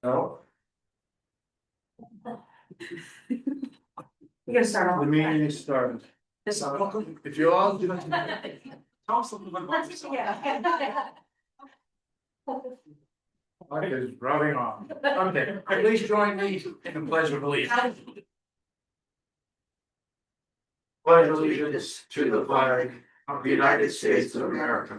No, We're gonna start off. the meeting is started. This. If you all. Mike is rubbing off. Okay, please join me in the pledge of allegiance. Pledge allegiance to the flag of the United States of America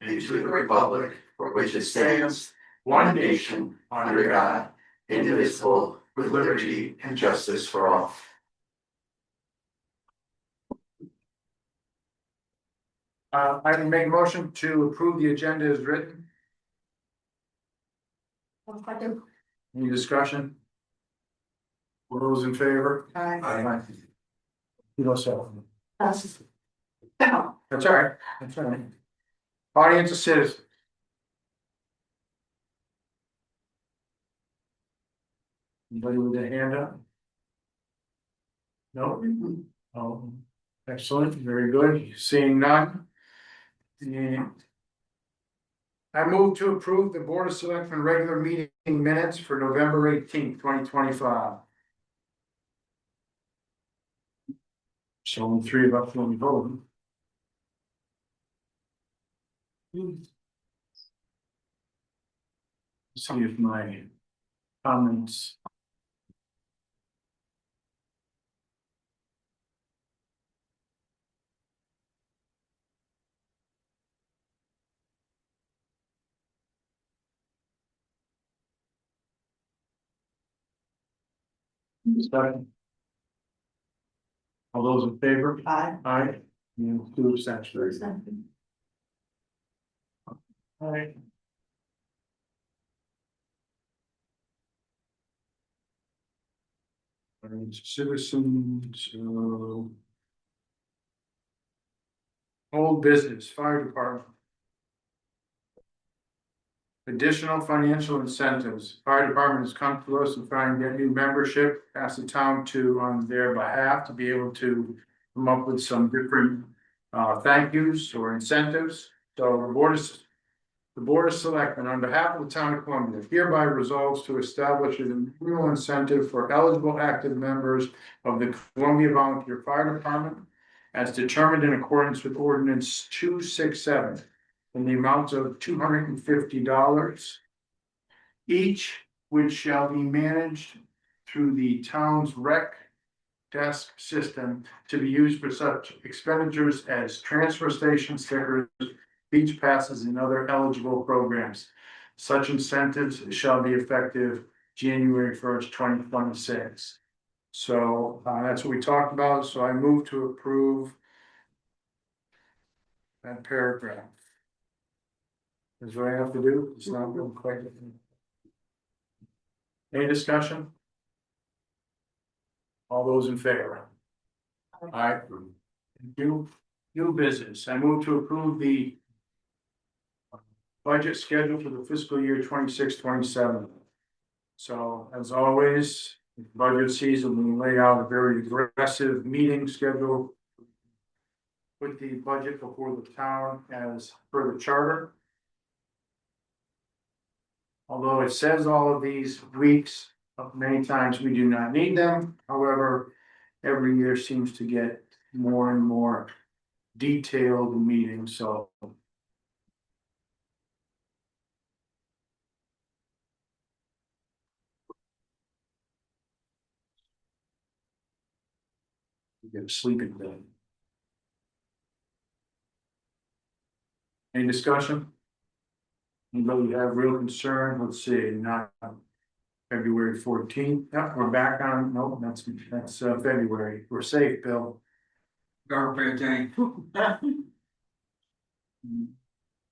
and to the republic for which it stands, one nation, under God, indivisible, with liberty and justice for all. I can make a motion to approve the agenda as written. Any discussion? All those in favor? Aye. You don't say. That's all right, that's all right. Audience of citizens. Anybody with a hand up? No? Oh, excellent, very good, seeing none. And I move to approve the Board of Selectmen regular meeting minutes for November 18th, 2025. So three of us will be voting. See if my comments. Second. All those in favor? Aye. Aye. And two abstentions. Aye. Citizens, old business, fire department. Additional financial incentives, fire department has come to us and trying to get new membership, ask the town to, on their behalf, to be able to come up with some different thank yous or incentives. So the board of selectmen on behalf of the town of Columbia hereby resolves to establish an annual incentive for eligible active members of the Columbia Volunteer Fire Department as determined in accordance with ordinance 267 in the amount of $250 each, which shall be managed through the town's rec desk system to be used for such expenditures as transfer station stickers, beach passes, and other eligible programs. Such incentives shall be effective January 1st, 2026. So that's what we talked about. So I move to approve that paragraph. That's what I have to do. It's not real quick. Any discussion? All those in favor? Aye. New business. I move to approve the budget schedule for the fiscal year 26-27. So as always, budget season, we lay out a very aggressive meeting schedule with the budget before the town as per the charter. Although it says all of these weeks, many times we do not need them. However, every year seems to get more and more detailed meetings, so. You get a sleeping bag. Any discussion? Anybody have real concern? Let's see, not February 14th. Yeah, we're back on, no, that's February. We're safe, Bill. Garbage tank.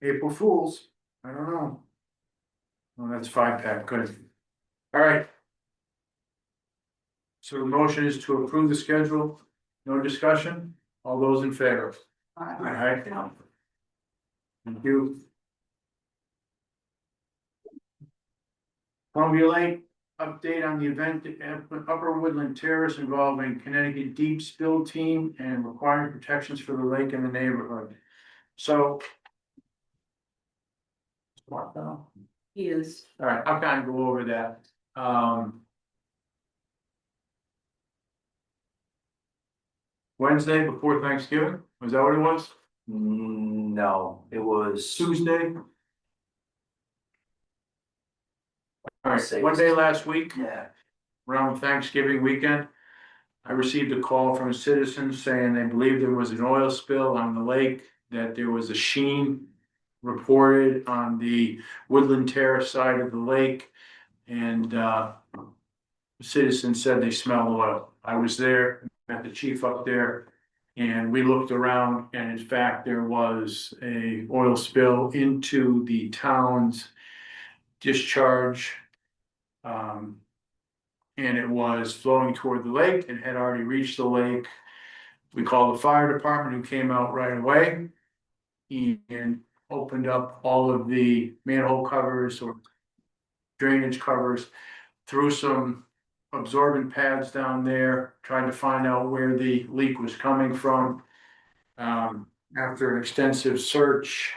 April Fools, I don't know. Well, that's 5-pack, good. All right. So the motion is to approve the schedule. No discussion? All those in favor? Aye. Thank you. Columbia Lake, update on the event at Upper Woodland Terrace involving Connecticut Deep Spill Team and requiring protections for the lake and the neighborhood. So Mark now? He is. All right, I'll kind of go over that. Wednesday before Thanksgiving, was that what it was? No, it was Tuesday? All right, Say it one was- day last week, yeah. around Thanksgiving weekend, I received a call from a citizen saying they believed there was an oil spill on the lake, that there was a sheen reported on the Woodland Terrace side of the lake, and the citizen said they smelled oil. I was there, met the chief up there, and we looked around, and in fact, there was a oil spill into the town's discharge. And it was flowing toward the lake and had already reached the lake. We called the fire department, who came out right away and opened up all of the manhole covers or drainage covers, threw some absorbent pads down there, trying to find out where the leak was coming from. After an extensive search,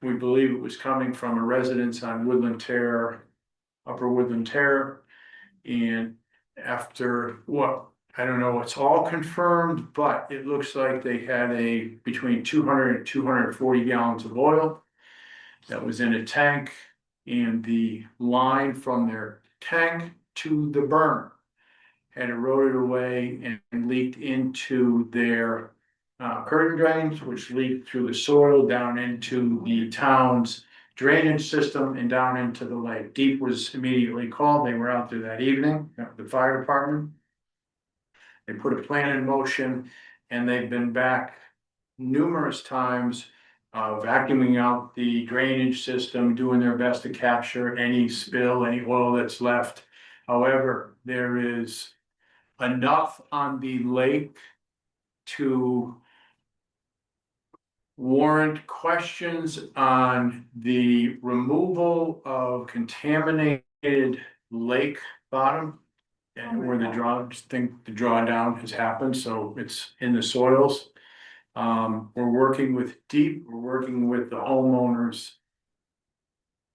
we believe it was coming from a residence on Woodland Terror, Upper Woodland Terror. And after what, I don't know, it's all confirmed, but it looks like they had between 200 and 240 gallons of oil that was in a tank, and the line from their tank to the burner had eroded away and leaked into their curtain drains, which leaked through the soil down into the town's drainage system and down into the lake. Deep was immediately called. They were out there that evening, the fire department. They put a plan in motion, and they've been back numerous times, vacuuming out the drainage system, doing their best to capture any spill, any oil that's left. However, there is enough on the lake to warrant questions on the removal of contaminated lake bottom, and where the drawdown has happened, so it's in the soils. We're working with Deep, we're working with the homeowners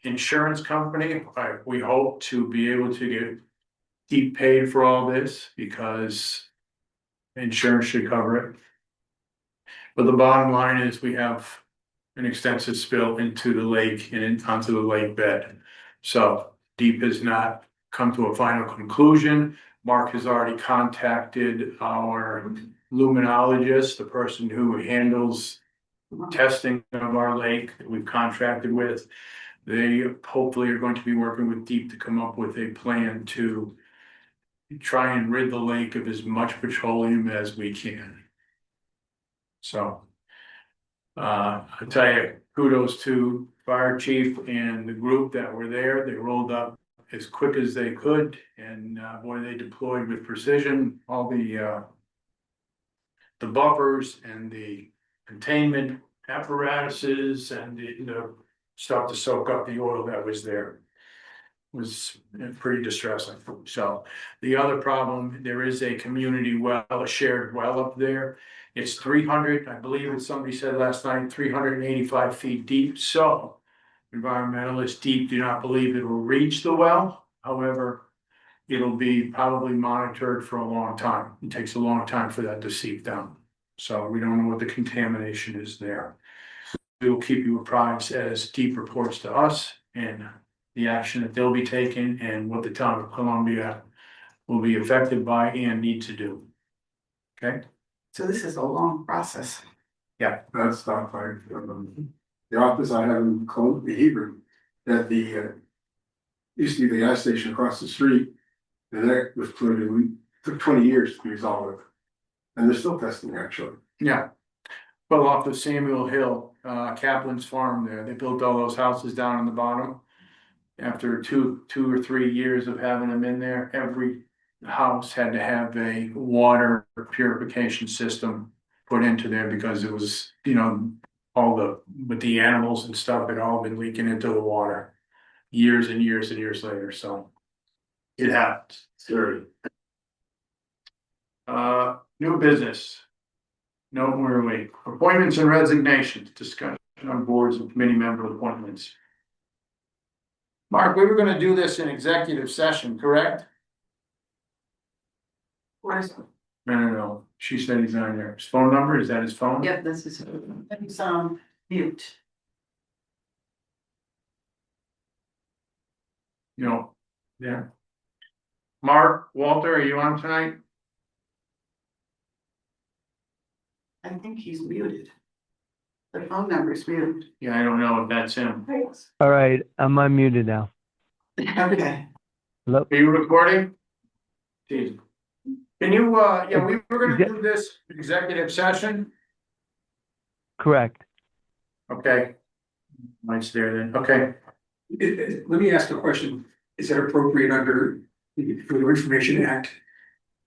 insurance company. We hope to be able to get Deep paid for all this, because insurance should cover it. But the bottom line is, we have an extensive spill into the lake and onto the lake bed. So Deep has not come to a final conclusion. Mark has already contacted our luminologist, the person who handles testing of our lake that we've contracted with. They hopefully are going to be working with Deep to come up with a plan to try and rid the lake of as much petroleum as we can. So I tell you, kudos to fire chief and the group that were there. They rolled up as quick as they could, and boy, they deployed with precision all the buffers and the containment apparatuses and the stuff to soak up the oil that was there. Was pretty distressing. So the other problem, there is a community well, a shared well up there. It's 300, I believe it's, somebody said last night, 385 feet deep. So environmentalists Deep do not believe it will reach the well. However, it'll be probably monitored for a long time. It takes a long time for that to seep down. So we don't know what the contamination is there. We will keep you apprised as Deep reports to us, and the action that they'll be taking, and what the town of Columbia will be affected by and need to do. Okay? So this is a long process. That's not fine. The office I have in Columbia, Hebron, that used to be the gas station across the street, and that was clearly, took 20 years to resolve it. And they're still testing, actually. Yeah. Well, off of Samuel Hill, Kaplan's farm there, they built all those houses down on the bottom. After two or 3 years of having them in there, every house had to have a water purification system put into there, because it was, with the animals and stuff, it all been leaking into the water years and years and years later, so it happens. Scary. New business. No, where are we? Appointments and resignations, discussion on boards and committee member appointments. Mark, we were gonna do this in executive session, correct? Where's, No. She said he's on there. His phone number, is that his phone? yep, this is, it's mute. No, yeah. Mark, Walter, are you on tonight? I think he's muted. The phone number's muted. Yeah, I don't know if that's him. All right, I'm unmuted now. Okay, Hello? Are you recording? Jeez. Can you, yeah, we were gonna do this executive session. Correct. Okay. Mike's there then, okay. Let me ask a question. Is that appropriate under the Freedom of Information Act?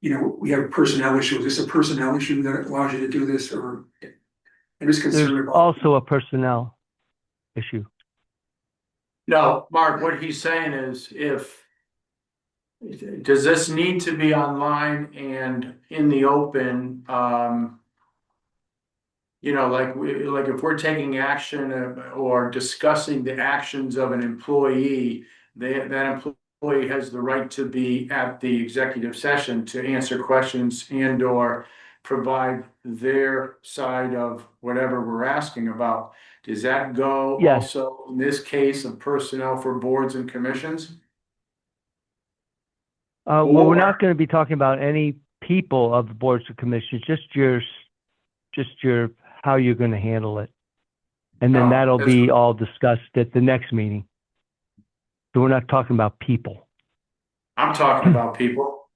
You know, we have a personnel issue. Is this a personnel issue that allows you to do this, or? I'm just concerned There's about. also a personnel issue. No, Mark, what he's saying is does this need to be online and in the open, you know, like if we're taking action or discussing the actions of an employee, that employee has the right to be at the executive session to answer questions and or provide their side of whatever we're asking about. Does that go Yes. also in this case of personnel for boards and commissions? Well, we're Or- not going to be talking about any people of the boards and commissions, just your, how you're going to handle it. And then Oh, that'll that's be cool. all discussed at the next meeting. So we're not talking about people. I'm talking about people.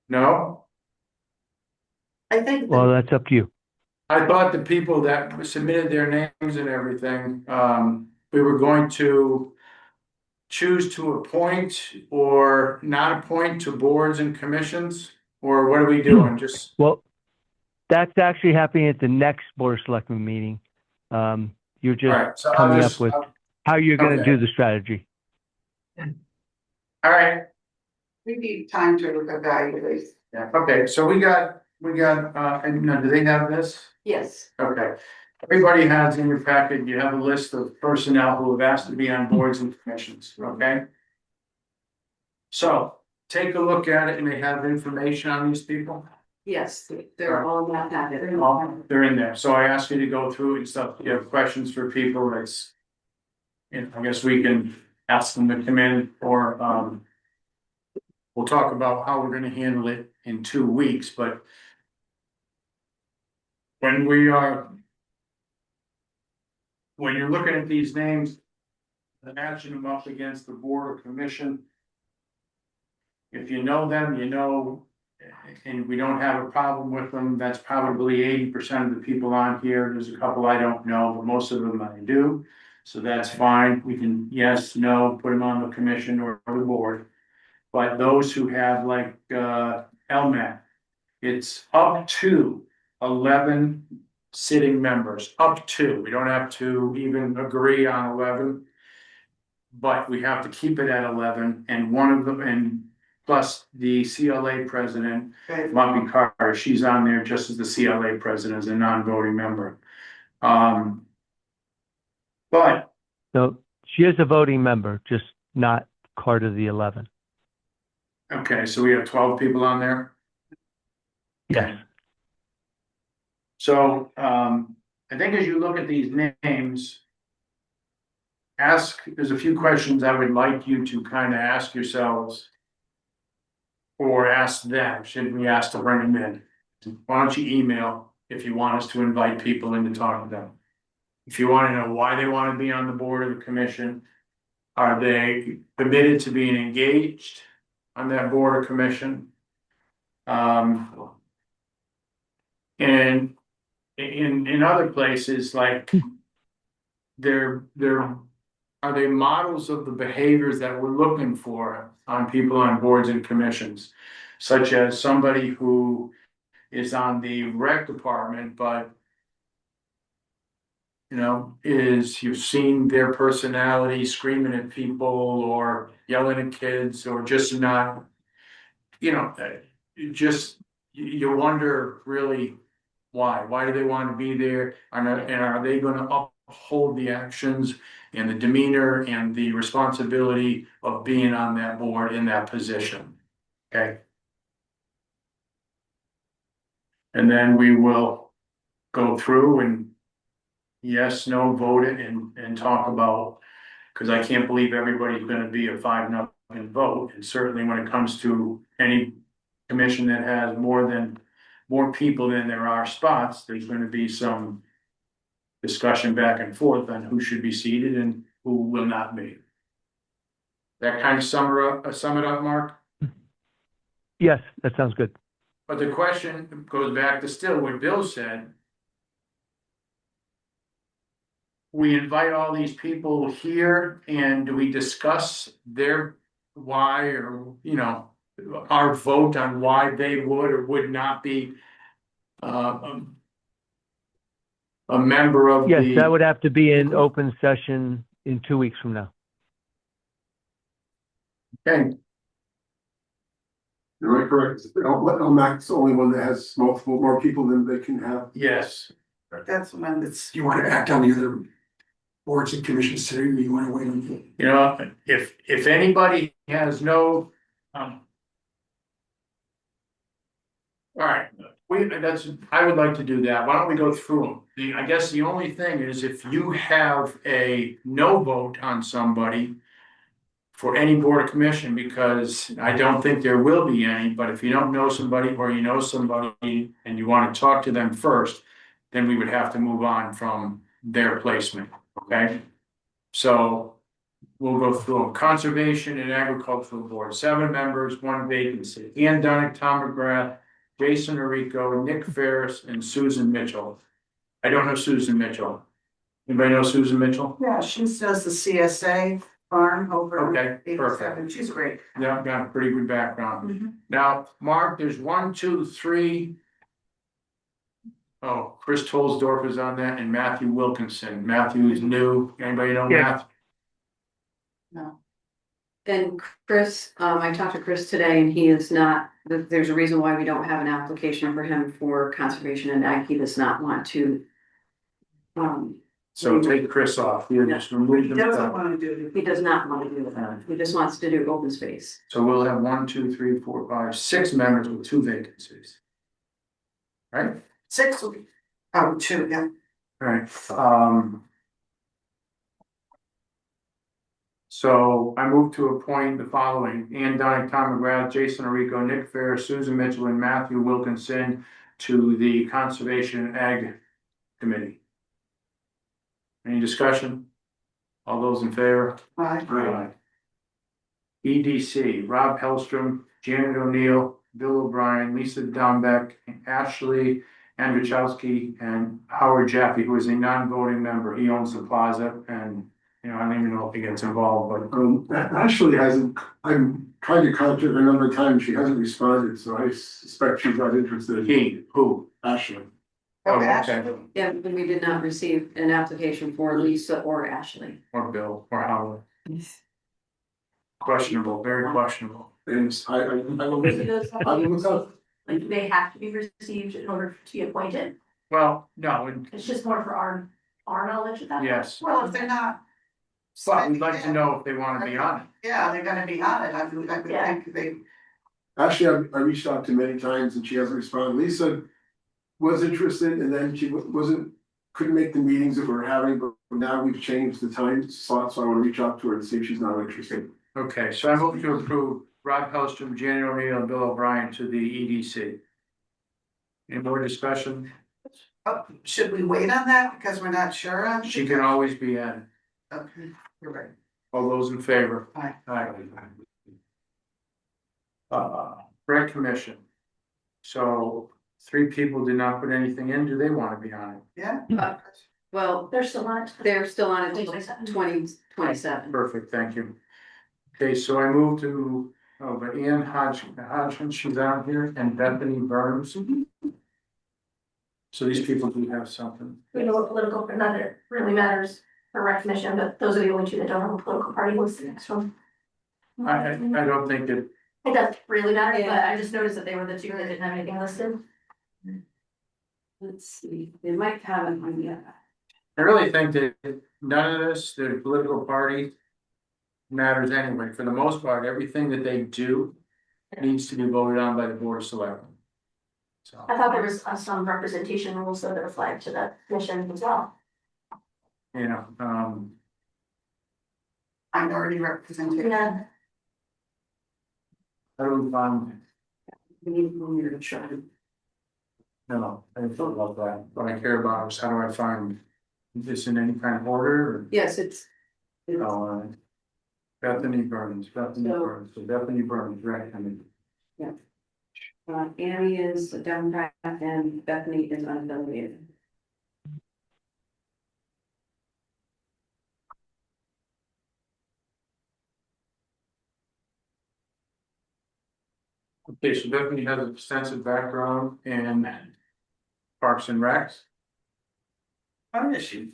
No, I think, Well, that's up to you. I thought the people that submitted their names and everything, we were going to choose to appoint or not appoint to boards and commissions, or what are we doing? Just, Well, that's actually happening at the next Board of Selectmen meeting. You're all just right, so I'll coming just, up with how you're going to okay. do the strategy. all right, we need time to evaluate. yeah, okay, so we got, and now, do they have this? Yes. Okay, everybody has in your packet, you have a list of personnel who have asked to be on boards and commissions, okay? So, take a look at it and they have information on these people. Yes, they're all not that. They're in there, so I asked you to go through it and stuff, if you have questions for people, that's. And I guess we can ask them to come in or, we'll talk about how we're gonna handle it in 2 weeks, but. When we are. When you're looking at these names. And matching them up against the board or commission. If you know them, you know. And we don't have a problem with them, that's probably 80% of the people on here, there's a couple I don't know, but most of them I do. So that's fine, we can, yes, no, put them on the commission or the board. But those who have like, LMAT, it's up to 11 sitting members, up to, we don't have to even agree on 11. But we have to keep it at 11, and one of them, and plus the CLA president, Bobby Carter, she's on there just as the CLA president as a non-voting member. But, So she is a voting member, just not part of the 11. okay, so we have 12 people on there. Yes. So, I think as you look at these names. There's a few questions I would like you to kind of ask yourselves. Or ask them, should we ask to bring them in? Why don't you email if you want us to invite people in to talk to them? If you want to know why they want to be on the board of the commission. Are they committed to being engaged on that board or commission? And in other places, like. Are they models of the behaviors that we're looking for on people on boards and commissions? Such as somebody who is on the rec department, but. You know, you've seen their personality screaming at people or yelling at kids or just not. You know, you wonder really why do they want to be there? And are they gonna hold the actions and the demeanor and the responsibility of being on that board in that position. Okay? And then we will go through and yes, no, vote it and talk about, because I can't believe everybody's gonna be a 5-0 vote. And certainly when it comes to any commission that has more people than there are spots, there's gonna be some discussion back and forth on who should be seated and who will not be. That kind of sum it up, Mark? Yes, that sounds good. But the question goes back to still what Bill said. We invite all these people here and do we discuss their why or, our vote on why they would or would not be a member of Yes, the. that would have to be in open session in 2 weeks from now. Okay, Am I correct? LMAC's the only one that has more people than they can have. yes, That's when it's, Do you want to act on the other boards and commissions today, or you want to wait on? if anybody has no, all right, I would like to do that. Why don't we go through them? I guess the only thing is if you have a no vote on somebody for any board or commission, because I don't think there will be any, but if you don't know somebody or you know somebody and you want to talk to them first, then we would have to move on from their placement, okay? So we'll go through them. Conservation and Agricultural Board, 7 members, 1 vacancy. Ian Dunick, Tom McGrath, Jason Arico, Nick Ferris, and Susan Mitchell. I don't know Susan Mitchell. Anybody know Susan Mitchell? yeah, she does the CSA farm over. Okay, 87. perfect. She's great. Yeah, got a pretty good background. Mhm. Now, Mark, there's 1, 2, 3. Oh, Chris Tolsdorf is on that and Matthew Wilkinson. Matthew is new. Anybody know Yeah. Matthew? No, And Chris, I talked to Chris today and he is not, there's a reason why we don't have an application for him for conservation and ag. He does not want to. So take Chris off. You just remove he them. doesn't wanna do He does not want to do that. He just wants to do open space. So we'll have 1, 2, 3, 4, 5, 6 members with 2 vacancies. Right? 6. Oh, 2, yeah. Right, so I move to appoint the following: Ian Dunick, Tom McGrath, Jason Arico, Nick Fair, Susan Mitchell, and Matthew Wilkinson to the Conservation and Ag Committee. Any discussion? All those in favor? Aye. EDC, Rob Hellstrom, Janet O'Neill, Bill O'Brien, Lisa Dombeck, Ashley Andrzejowski, and Howard Jaffe, who is a non-voting member. He owns the plaza and, I don't even know if he gets involved, but Ashley hasn't, I'm trying to contact her a number of times, she hasn't responded, so I suspect she's not interested. who? Ashley. Oh, okay. Ashley. Yeah, and we did not receive an application for Lisa or Ashley. Or Bill, or Howard. Questionable, very questionable. And I will, I will look up. Like, they have to be received in order to be appointed, Well, no, and it's just more for our knowledge of that. yes, Well, if they're not. but we'd like to know if they wanna be on it. Yeah, they're gonna be on it, I would Yeah. think they, Actually, I reached out to many times and she hasn't responded. Lisa was interested and then she couldn't make the meetings that we're having, but now we've changed the time slot, so I want to reach out to her and see if she's not interested. Okay, so I move to approve Rob Hellstrom, Janet O'Neill, and Bill O'Brien to the EDC. Any more discussion? should we wait on that because we're not sure on? She can always be in. Okay, you're right. All those in favor? Aye. Aye. Rec Commission. So 3 people did not put anything in. Do they want to be on it? Yeah. Well, They're still on it. they're still on it until 2027. 2027. Perfect, thank you. Okay, so I move to, but Ian Hodgson, she's out here, and Bethany Burns. So these people do have something. We know what political, but none of it really matters for recognition, but those are the only 2 that don't have a political party. What's the next one? I don't think it, It doesn't really matter, but Yeah. I just noticed that they were the 2 that didn't have anything listed. Let's see, they might have it on the. I really think that none of this, the political party. Matters anyway, for the most part, everything that they do needs to be voted on by the board of selectmen. So, I thought there was some representation rules that are flagged to the commission as well. you know, Minority representation. Yeah. I don't find, We need one year to try. no, I didn't thought about that, what I care about is how do I find this in any kind of order Yes, it's. or, Bethany Burns, so Bethany Burns, right, I mean. Annie is a Democrat and Bethany is unaffiliated. Okay, so Bethany has an extensive background in Parks and Recs. Oh, is she?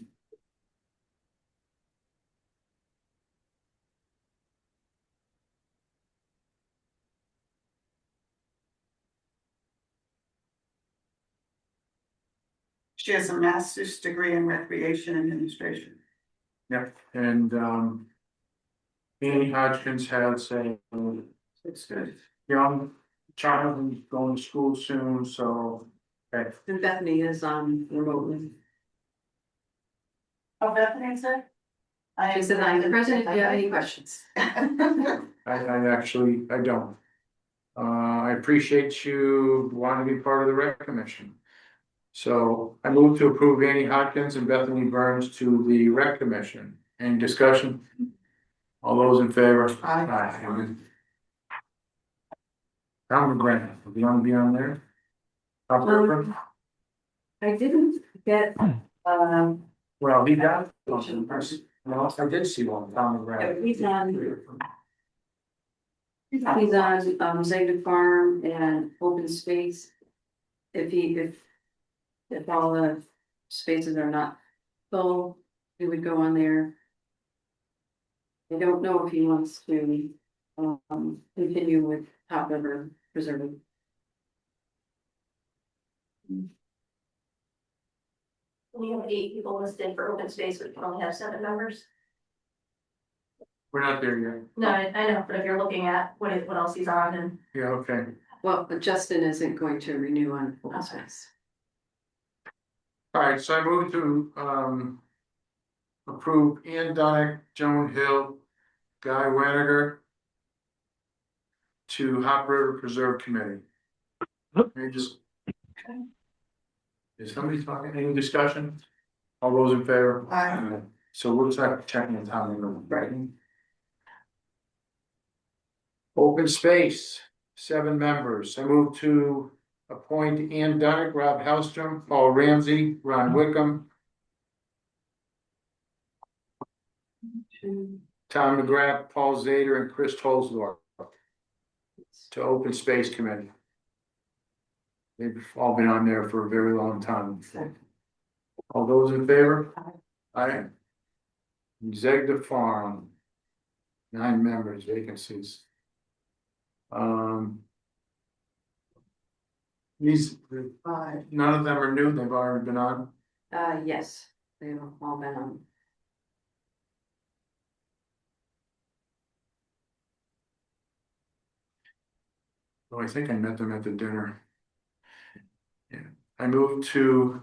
She has a master's degree in recreation administration. Yep, and Annie Hodgkins has a It's good. young child who's going to school soon, so. Okay, And Bethany is remotely. Oh, Bethany said? She said, I'm present if you have any questions. I actually, I don't. I appreciate you wanting to be part of the rec commission. So I move to approve Annie Hodgkins and Bethany Burns to the rec commission. Any discussion? All those in favor? Aye. Tom McGrath, do you want to be on there? I didn't get, Well, he got. No, I did see one, Tom McGrath. he's on, Zeta Farm and Open Space. If all the spaces are not full, we would go on there. I don't know if he wants to, continue with Top River Preserve. We have 8 people listed for open space, we can only have 7 members. We're not there yet. No, I know, but if you're looking at what else he's on and. Yeah, okay. Well, but Justin isn't going to renew on Open Space. All right, so I move to approve Ian Donick, Joan Hill, Guy Weniger to Hop River Preserve Committee. Any just. Is somebody talking? Any discussion? All those in favor? Aye. So we'll start checking the time, right? Open space, 7 members. I move to appoint Ian Dunick, Rob Hellstrom, Paul Ramsey, Ron Wickham, Tom McGrath, Paul Zader, and Chris Tolsdorf to Open Space Committee. They've all been on there for a very long time. All those in favor? Aye. Executive Forum. 9 members, vacancies. These, none of them are new, they've already been on. Yes, they've all been on. Oh, I think I met them at the dinner. Yeah, I moved to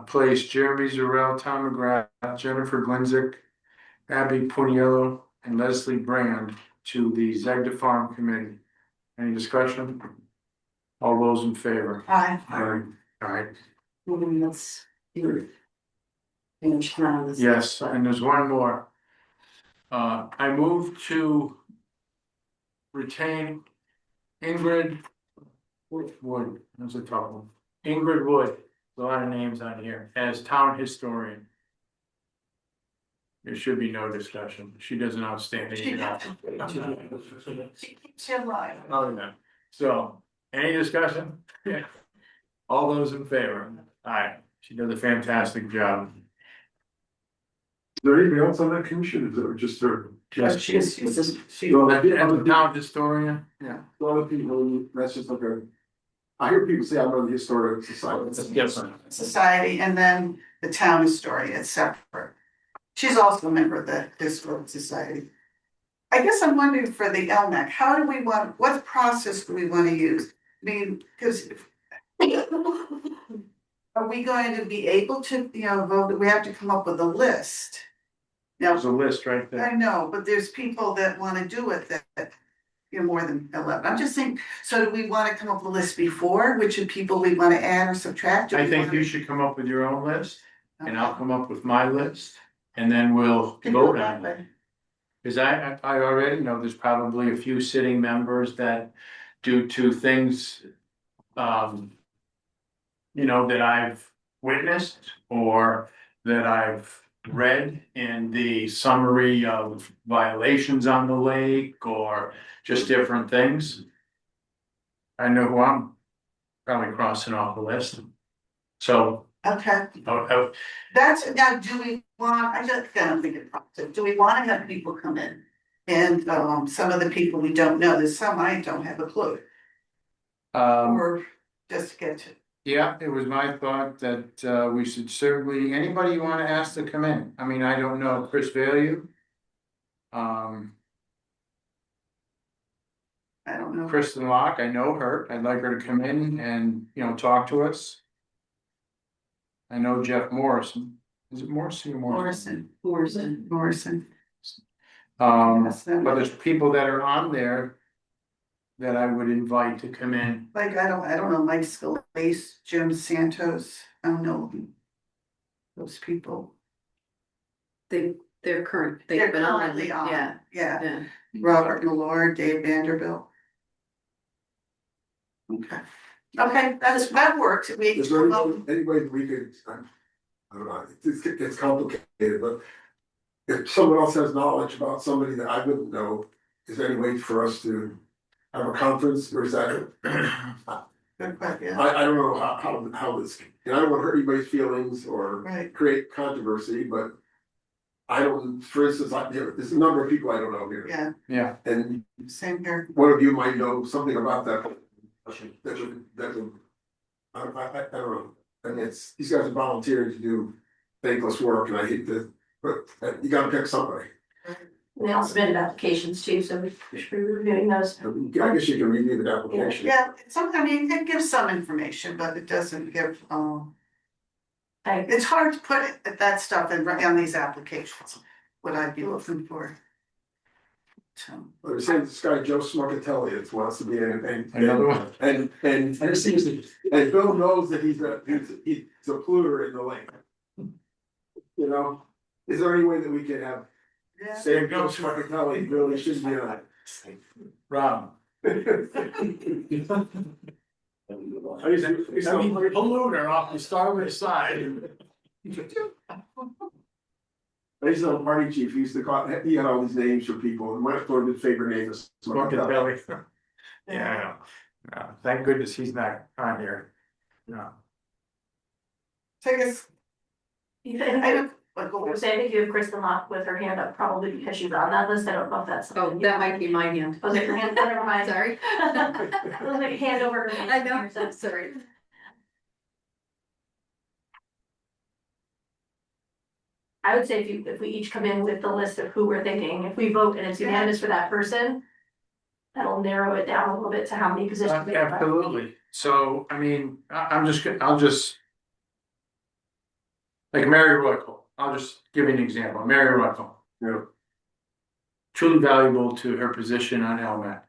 place Jeremy Zarell, Tom McGrath, Jennifer Glenzick, Abby Puniello, and Leslie Brand to the Executive Farm Committee. Any discussion? All those in favor? Aye. All right. Let's do finish now. Yes, and there's one more. I move to retain Ingrid Wood, that's a tough one. Ingrid Wood, a lot of names on here, as town historian. There should be no discussion. She does an outstanding job. She keeps you alive. Oh, yeah. So, any discussion? Yeah. All those in favor? Aye. She does a fantastic job. Is there anybody else on that commission? Is it just her? Just, She's Well, as a town historian, yeah. A lot of people, that's just like a, I hear people say I'm on the historic society. it's different. Society, and then the town historian, it's separate. She's also a member of the Historical Society. I guess I'm wondering for the LMAC, how do we want, what process do we want to use? I mean, because are we going to be able to, vote? We have to come up with a list. Now, There's a list right there. I know, but there's people that wanna do it that, more than 11. I'm just saying, so do we wanna come up with a list before, which of people we wanna add or subtract? Do I we think wanna- you should come up with your own list, and I'll Okay. come up with my list, and then we'll Can go vote that on it. way. Cause I already know there's probably a few sitting members that, due to things, that I've witnessed or that I've read in the summary of violations on the lake or just different things. I know who I'm probably crossing off the list. So, Okay, that's, now, do we want, I just gotta think of process, do we wanna have people come in? And, some of the people we don't know, there's some I don't have a clue, or just get to. yeah, it was my thought that we should certainly, anybody you wanna ask to come in, I mean, I don't know Chris Value. I don't know. Kristen Locke, I know her, I'd like her to come in and, talk to us. I know Jeff Morrison, is it Morrison or Morrison? Morrison. But there's people that are on there that I would invite to come in. Like, I don't know, Mike Scalise, Jim Santos, I don't know. Those people, They're current, they're they've been on, currently on, yeah, yeah, yeah. Robert Millard, Dave Vanderbilt. Okay, that works, we Is there come up, any way we could, I don't know, it's complicated, but. If someone else has knowledge about somebody that I wouldn't know, is there any way for us to have a conference, or is that? good question, yeah, I don't know how this, and I don't want to hurt anybody's feelings or right, create controversy, but. I don't, for instance, there's a number of people I don't know here, yeah, Yeah, and same here, one of you might know something about that. That would, I don't know, and these guys are volunteering to do thankless work, and I hate to, but you gotta pick somebody. And they all submitted applications too, so we should be reviewing those. I guess you can review the application. yeah, I mean, it gives some information, but it doesn't give, it's hard to put that stuff on these applications, what I'd be looking for. So, But they're saying this guy Joe Smarcatelli wants to be in, another one. and And it seems that and Bill knows that he's a polluter in the lake. You know, is there any way that we can have, yeah, say, Joe Smarcatelli really should be on it? Rob. Polluter off the starboard side. He's a party chief, he used to call, he had all these names for people, and my favorite name is Bucket Smarcatelli. belly. Yeah, I know. Yeah, thank goodness he's not on here. No. so I guess, I I don't, like, would say I think you have Kristen Locke with her hand up, probably because she's on that list, I don't know if that's. Oh, that might be my hand. Was it your hand, never mind. Sorry. It was like a hand over. her I know, hand. sorry. I would say if we each come in with the list of who we're thinking, if we vote and it's unanimous for that person. That'll narrow it down a little bit to how many positions. we have. Absolutely, so, I mean, I'll just. Like Mary Royal, I'll just give you an example, Mary Royal. Truly valuable to her position on LMAC.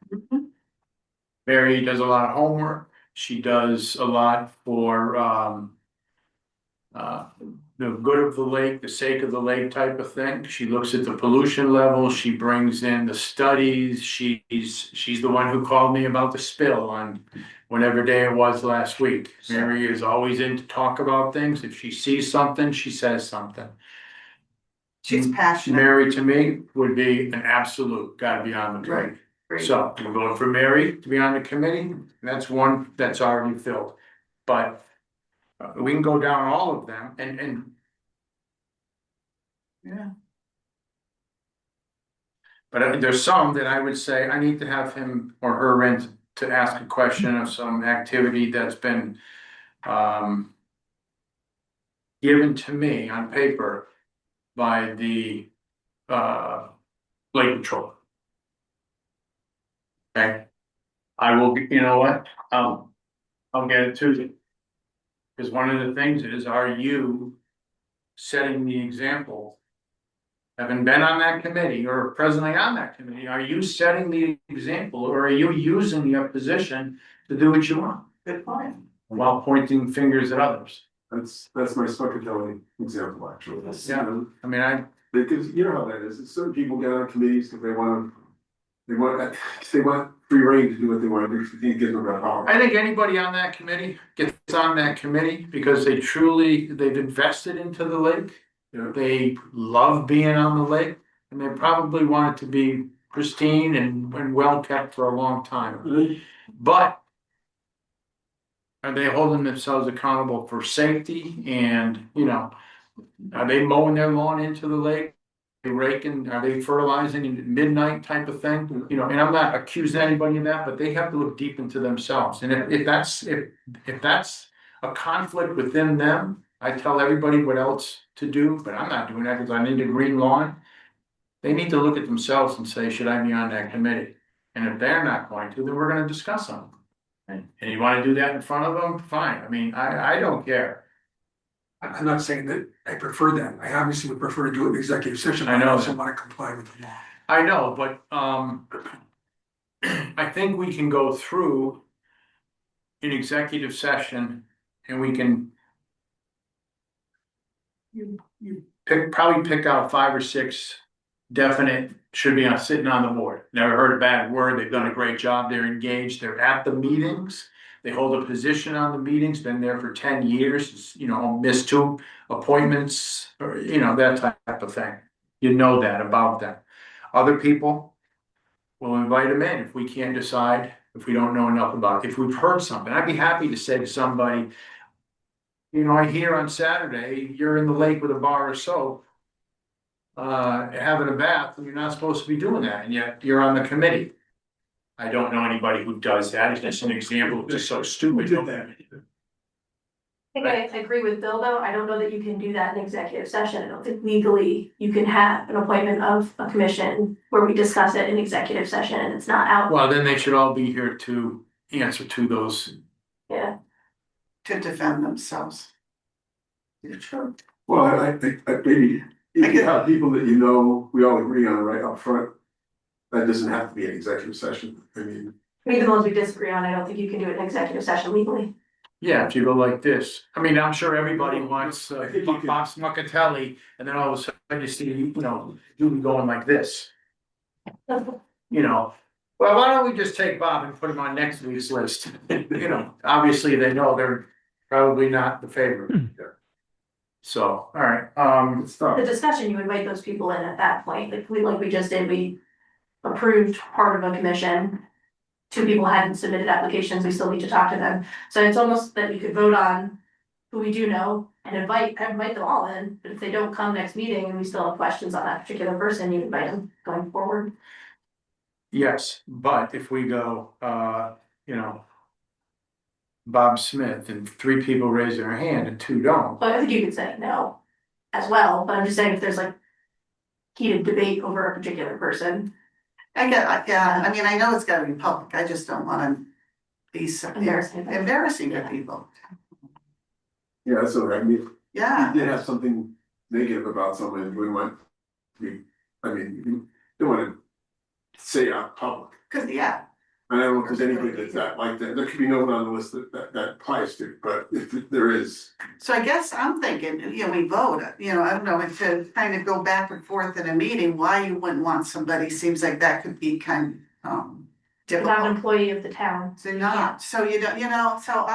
Mary does a lot of homework, she does a lot for, the good of the lake, the sake of the lake type of thing. She looks at the pollution level, she brings in the studies, she's the one who called me about the spill on whatever day it was last week. Mary is always in to talk about things. If she sees something, she says something. she's passionate. Mary to me would be an absolute, gotta be on the committee. Right. So we're going for Mary to be on the committee. That's one that's already filled. But we can go down all of them and. Yeah. But there's some that I would say I need to have him or her in to ask a question of some activity that's been. given to me on paper by the lake patrol. Okay, I will, you know what, I'll get it to you. Because one of the things is, are you setting the example? Having been on that committee or presently on that committee, are you setting the example or are you using your position to do what you want Good point. while pointing fingers at others? That's my Spuckatelli example, actually. Yeah. I mean, Because you know how that is, certain people get on committees because they want free reign to do what they want to do, it gives them that power. I think anybody on that committee gets on that committee because they've invested into the lake. Yeah. They love being on the lake and they probably want it to be pristine and well kept for a long time. But are they holding themselves accountable for safety and, are they mowing their lawn into the lake? Are they raking, are they fertilizing at midnight type of thing? And I'm not accusing anybody of that, but they have to look deep into themselves. And if that's a conflict within them, I tell everybody what else to do, but I'm not doing that because I need a green lawn. They need to look at themselves and say, should I be on that committee? And if they're not going to, then we're gonna discuss them. And you wanna do that in front of them, fine. I mean, I don't care. I'm not saying that I prefer that. I obviously would prefer to do it in executive session. I know but also that. want to comply with the law. I know, but I think we can go through an executive session and we can probably pick out 5 or 6 definite should be sitting on the board. Never heard a bad word. They've done a great job. They're engaged. They're at the meetings. They hold a position on the meetings, been there for 10 years, missed 2 appointments or, that type of thing. You know that about them. Other people, we'll invite them in if we can't decide, if we don't know enough about it. If we've heard something, I'd be happy to say to somebody, I hear on Saturday, you're in the lake with a bar of soap, having a bath, and you're not supposed to be doing that, and yet you're on the committee. I don't know anybody who does that. It's just an example of just so stupid. Who did that? I think I agree with Bill, though. I don't know that you can do that in executive session. I don't think legally you can have an appointment of a commission where we discuss it in executive session and it's not out. Well, then they should all be here to answer to those. Yeah, To defend themselves. Yeah, true. Well, I think maybe if you have people that we all agree on right up front, that doesn't have to be an executive session. I mean, the ones we disagree on, I don't think you can do it in executive session legally. Yeah, if you go like this. I mean, I'm sure everybody wants I think you can- Bob Smuckatelli, and then all of a sudden you see, Julie going like this. Well, why don't we just take Bob and put him on next week's list? Obviously they know they're probably not the favorite. So, all right, it's tough. The discussion, you invite those people in at that point, like we just did, we approved part of a commission. 2 people hadn't submitted applications, we still need to talk to them, so it's almost that we could vote on who we do know and invite them all in, but if they don't come next meeting and we still have questions on that particular person, you invite them going forward. yes, but if we go, Bob Smith and 3 people raise their hand and 2 don't. But I think you could say no as well, but I'm just saying if there's like heated debate over a particular person. I mean, I know it's gotta be public, I just don't wanna be Embarrassing. embarrassing to people. Yeah, that's all right. I mean, Yeah, you did have something negative about someone, we want, you don't want to say out public. cause And I don't know if there's anything that's that like that, there could be no one on the list that applies to, but if there is. so I guess I'm thinking, we vote, I don't know, if to kind of go back and forth in a meeting, why you wouldn't want somebody, seems like that could be kind of Not an difficult. employee of the town. So not, so you don't, so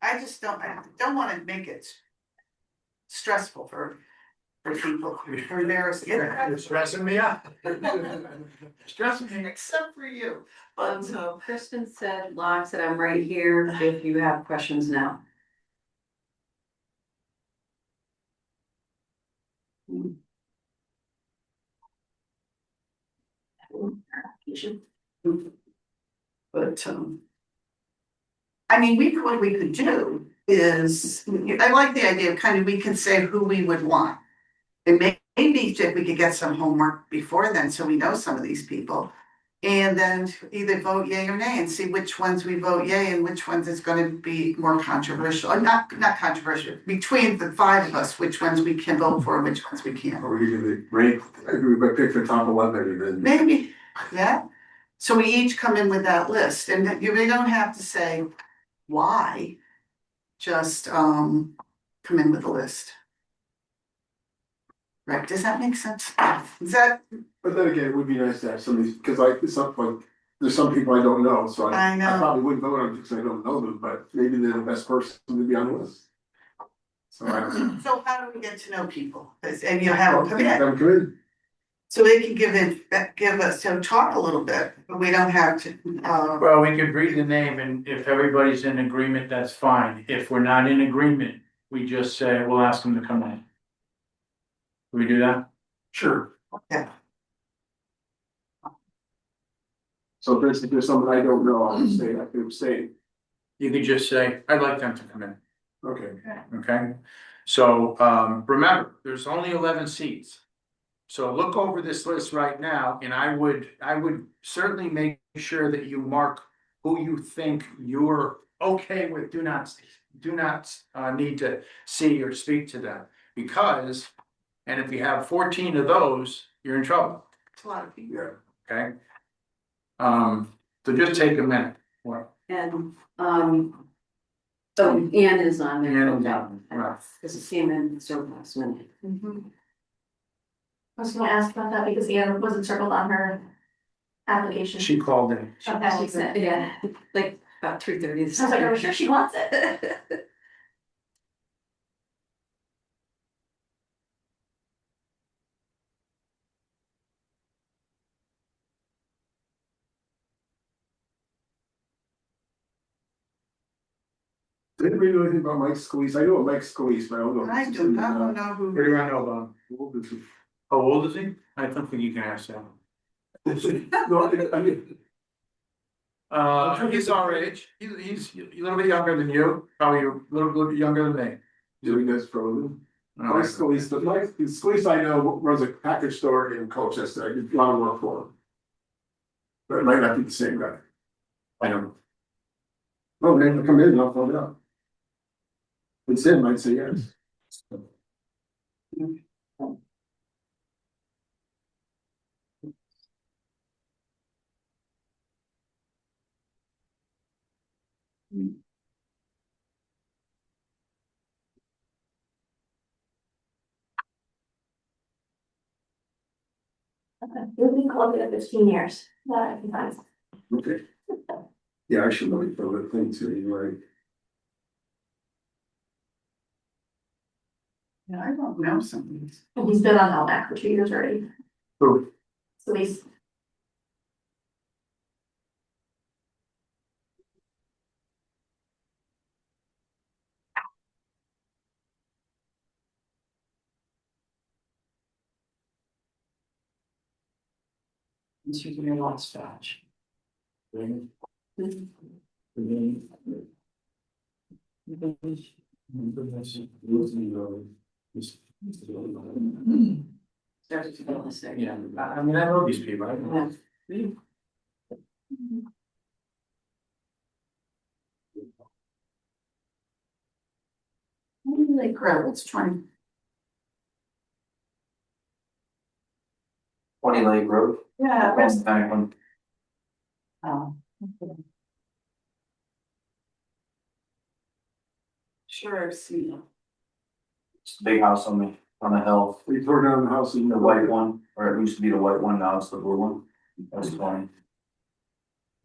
I just don't wanna make it stressful for people, for embarrassing. You're stressing me out. Stressing me. Except for you, but, Kristen said, Locke said, I'm right here if you have questions now. but, I mean, what we could do is, I like the idea of kind of, we can say who we would want. And maybe if we could get some homework before then, so we know some of these people. And then either vote yay or nay and see which ones we vote yay and which ones is gonna be more controversial, or not controversial. Between the five of us, which ones we can vote for, and which ones we can't. Or we can rank, we might pick the top 11 and then. Maybe, yeah. So we each come in with that list, and you really don't have to say why. Just come in with a list. Right, does that make sense? Is that, But then again, it would be nice to have some of these, because like, it's not like, there's some people I don't know, so I know. I probably wouldn't vote on them because I don't know them, but maybe they're the best person to be on the list. So I don't know. so how do we get to know people? And you have them come in, Them come in. so they can give us, so talk a little bit, but we don't have to, Well, we could read the name and if everybody's in agreement, that's fine. If we're not in agreement, we just say, we'll ask them to come in. Can we do that? Sure. yeah, So if there's someone I don't know, I'll just say, I can abstain. You could just say, I'd like them to come in. Okay. Okay, so remember, there's only 11 seats. So look over this list right now, and I would certainly make sure that you mark who you think you're okay with, do not need to see or speak to them. Because, and if you have 14 of those, you're in trouble, it's a lot of people. Yeah. okay? So just take a minute. Well, And, oh, Ann is on there. Ann is on, right. Because it came in so last minute. Mhm. I was gonna ask about that because Anne wasn't circled on her application. She called in. Okay. She said, yeah, like about 3:30 this I was like, are we morning. sure she wants it? Did anybody know anything about Mike Scalise? I know Mike Scalise, but I don't know. I do not know What who, do you want to know about him? Who. How old is he? I don't think you can ask that. No, I mean, He's our age. He's a little bit younger than you, probably a little bit younger than me. doing this for a living. Oh, Mike Scalise, but Mike Scalise I know runs a package store in Colchester. I did a lot of work for him. But it might not be the same guy. I don't. Oh, then come in and I'll find out. It's him, I'd say yes. We've been called it 15 years. That I can find. Okay. Yeah, I should look for the thing too, you're right. yeah, I don't know some of these. And he's been on LMAC for 2 years already. Who? So he's. She's gonna want scotch. Started to feel this there. Yeah, I mean, I know these people. I know. Yeah. Like grow, it's 20. 20 Lake Road. Yeah, West Bank. oh. Sure, I've seen them. It's a big house on the hill. We tore down the house in The white one, or it used to be the white one, now it's the blue one. That's 20.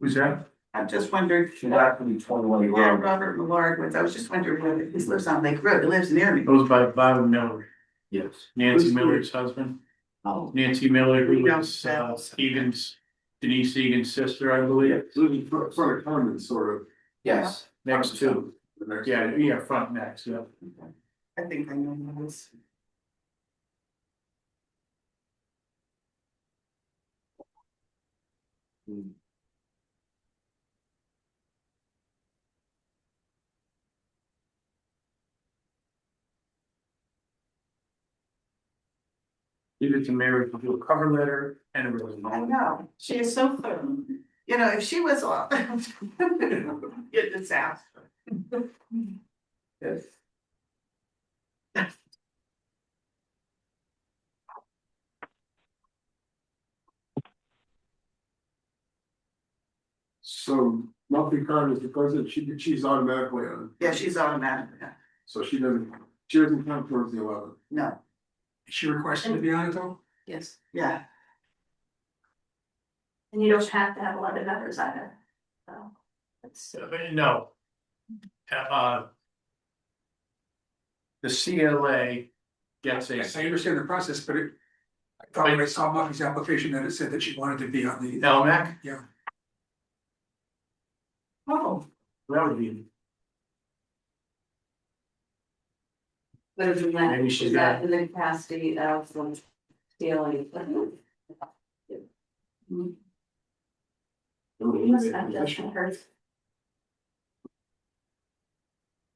Who's that? I'm just wondering. She's actually 20 Lake Yeah, Road. Robert Millard was, I was just wondering whether he lives on Lake Road, he lives near me. Goes by Bob Miller, Yes. Nancy Miller's husband. Oh. Nancy Miller, who Yeah, was that's- Egan's, Denise Egan's sister, I believe, living front of Carmen, sort of. Yes. next to. The next. Yeah, front next, yeah. I think I know who this. Give it to Mary to do a cover letter and everything. I know, she is so thorough. You know, if she was off. Get this out. Yes. So monthly card is the president, she's automatically on. Yeah, she's automatic, yeah. So she doesn't count towards the 11. No, Is she requested to be on it though? Yes. yeah, And you don't have to have 11 members either. So, it's, No. The CLA gets a. Yes, I understand the process, but I thought when I saw Muffy's application that it said that she wanted to be on the. LMAC? Yeah. Oh, that would be. But other than that, Maybe she's is that got- in the capacity of some CLA? you must have just heard.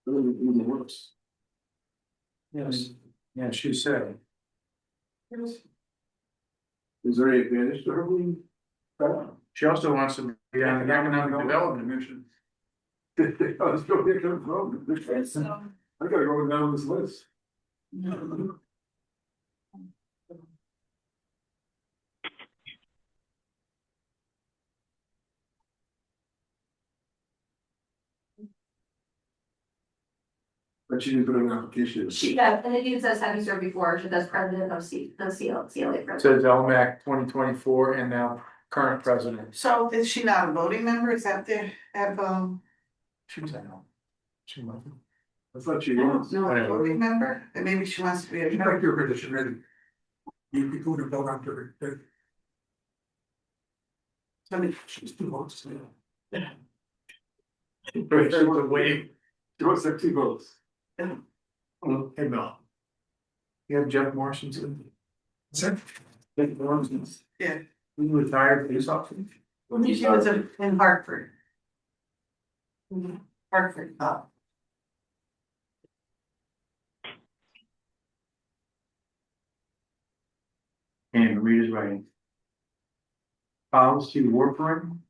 Works. Yes, yeah, she said. Is there any advantage to her being? She also wants to be on the economic development mission. I was going to come from. I gotta go down this list. But she didn't put an application. Yeah, and it says having served before, she does president of CLA president. Says LMAC 2024 and now current president. so is she not a voting member, is that the, She was like, no. She might be. I thought she was. No, Whatever. voting member, and maybe she wants to be You a. like your position, really. You people would vote on her, she's 2 votes. There's a way. She wants to have 2 votes. Hey, Bill. You have Jeff Morrison's. So, Jeff Morrison's. Yeah. He retired police officer. She was in Hartford. Hartford, And read his writing. Policy workroom.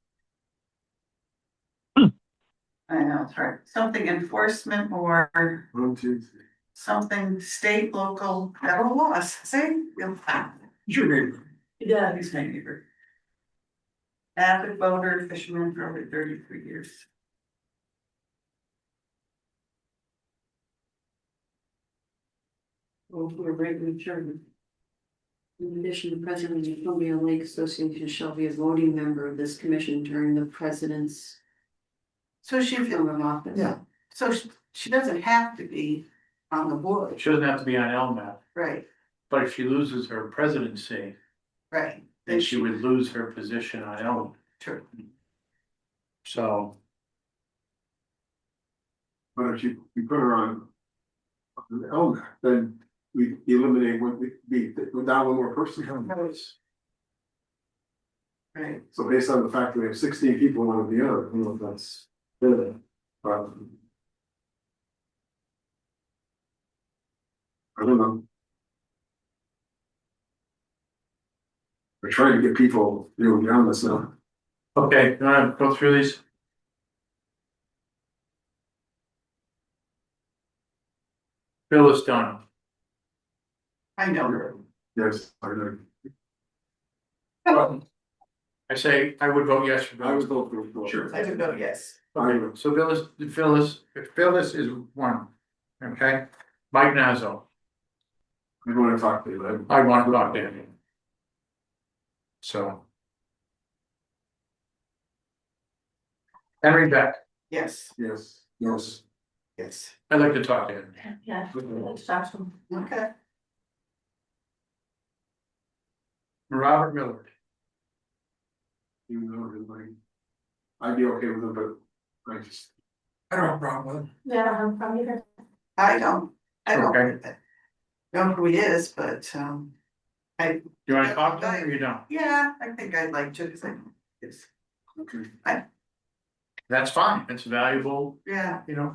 I know, it's hard, something enforcement or 1, 2, 3. something state, local, federal laws, see? your neighbor. Yeah, he's my neighbor. Avid voter, fisherman for over 33 years. Well, we're right in German. In addition, the president of the Columbia Lake Association shall be a voting member of this commission during the president's So she, term of office. yeah, so she doesn't have to be on the board, She doesn't have to be on LMAC, right, but if she loses her presidency, right. then she would lose her position on LMAC. True, So, But if we put her on the LMAC, then we eliminate we're down 1 more person. right, So based on the fact that we have 16 people, one of the other, I don't know if that's good. But I don't know. We're trying to get people, down this now. okay, you wanna go through these? Phyllis Dunn. I know her. Yes, I know. I say I would vote yes for I was Phyllis. voting for. Sure. I would go yes. Okay, so Phyllis is one, okay? Mike Nazzo, We want to talk to you, I want to talk to him. So. Henry Beck, Yes, yes. yes, I'd like to talk to him. Yeah, let's talk to them. okay. Robert Millard, Even though everybody, I'd be okay with it, but I just, I don't have a problem with it. Yeah, I don't have a problem either. I don't Okay. know who he is, but, you wanna talk to him or you don't? yeah, I think I'd like to, because it's, okay. That's fine, it's valuable, yeah, yeah.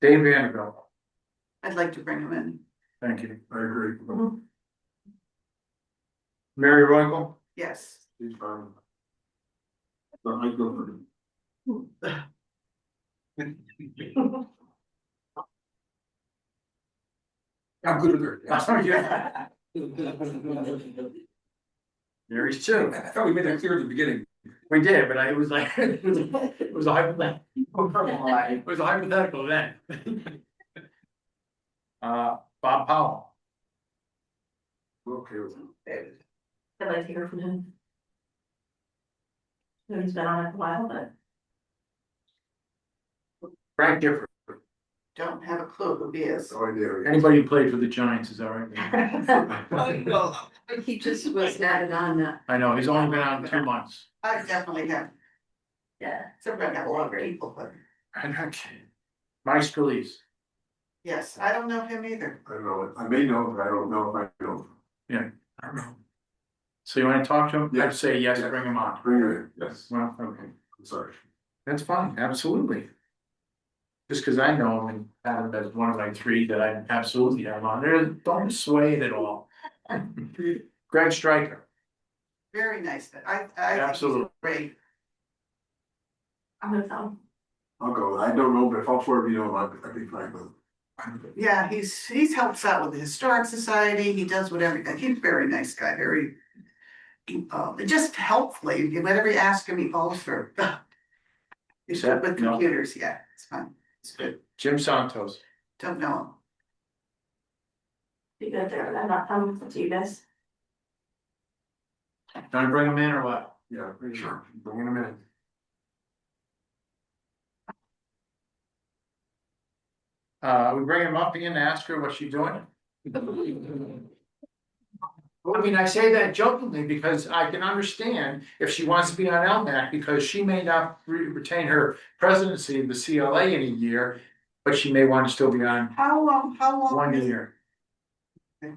Dave Vanderbilt, I'd like to bring him in. Thank you, I agree. Mary Royal, Yes. He's fine. But I go for it. I'm good with her. Oh, yeah. Mary's too. I thought we made that clear at the beginning. We did, but it was like, it was a hypothetical. It was a hypothetical then. Bob Powell. Okay with it. I'd like to hear from him. I know he's been on it a while, but Frank Gifford. Don't have a clue who he is. No idea. Anybody who played for the Giants, is that right? He just was added on that. I know, he's only been on 2 months. I definitely have, yeah. except I got a lot of people, but I'm not kidding. Mike Scalise. yes, I don't know him either. I don't know, I may know, but I don't know if I know. I don't know. So you wanna talk to him? Yeah. I'd say yes, bring him on. Bring her in, yes, Well, okay, I'm sorry. that's fine, absolutely. Just cause I know him and have him as one of my 3 that I absolutely have on there, don't sway it at all. Greg Stryker. Very nice, but I think he's Absolutely. great. I'm gonna tell him. I'll go, I don't know, but if all 4 of you know, I'd be fine with it. Yeah, he's helps out with the Historic Society, he does whatever, he's a very nice guy, very. Just helpfully, whatever you ask him, he follows through. He's good with No. computers, yeah, it's fine, it's good, Jim Santos. don't know him. Be good there, I'm not, to you guys. Can I bring him in or what? Yeah, pretty sure. Bringing him in. We bring him up again to ask her what she's doing. Well, I mean, I say that jokingly because I can understand if she wants to be on LMAC because she may not retain her presidency of the CLA in a year, but she may want to still be on How long? 1 is it? year.